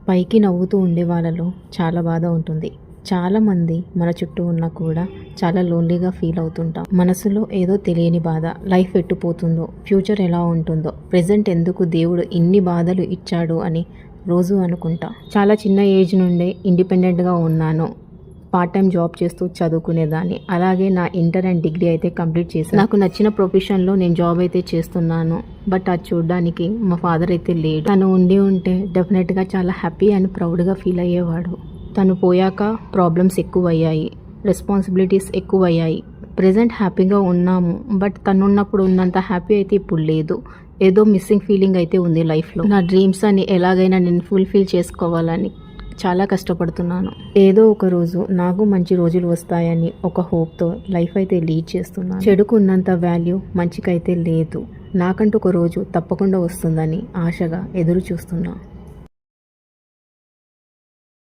పైకి నవ్వుతూ ఉండే వాళ్ళలో చాలా బాధ ఉంటుంది. చాలామంది మన చుట్టూ ఉన్నా కూడా చాలా లోన్లీగా ఫీల్ అవుతుంటాం. మనసులో ఏదో తెలియని బాధ, లైఫ్ ఎట్టుపోతుందో, ఫ్యూచర్ ఎలా ఉంటుందో, ప్రెజెంట్ ఎందుకు దేవుడు ఇన్ని బాధలు ఇచ్చాడు అని రోజు అనుకుంటా. చాలా చిన్న ఏజ్ నుండే ఇండిపెండెంట్గా ఉన్నాను. పార్ట్ టైం జాబ్ చేస్తూ చదువుకునేదాన్ని. అలాగే నా ఇంటర్ అండ్ డిగ్రీ అయితే కంప్లీట్ చేశాను. నాకు నచ్చిన ప్రొఫెషన్లో నేను జాబ్ అయితే చేస్తున్నాను. బట్ అది చూడడానికి మా ఫాదర్ అయితే లేడు. తను ఉంటే డెఫినెట్గా చాలా హ్యాపీ అండ్ ప్రౌడ్గా ఫీల్ అయ్యేవాడు. తను పోయాక ప్రాబ్లమ్స్ ఎక్కువయ్యాయి, రెస్పాన్సిబిలిటీస్ ఎక్కువయ్యాయి. ప్రెజెంట్ హ్యాపీగా ఉన్నాము, బట్ తను ఉన్నప్పుడు ఉన్నంత హ్యాపీ అయితే ఇప్పుడు లేదు. ఏదో మిస్సింగ్ ఫీలింగ్ అయితే ఉంది లైఫ్లో. నా డ్రీమ్స్ అని ఎలాగైనా నేను ఫుల్ఫిల్ చేసుకోవాలని చాలా కష్టపడుతున్నాను. ఏదో ఒక రోజు నాకు మంచి రోజులు వస్తాయని ఒక హోప్తో లైఫ్ అయితే లీడ్ చేస్తున్నాను. చెడుకు ఉన్నంత వాల్యూ మంచికైతే లేదు. నాకంటూ ఒక రోజు తప్పకుండా వస్తుందని ఆశగా ఎదురు చూస్తున్నా.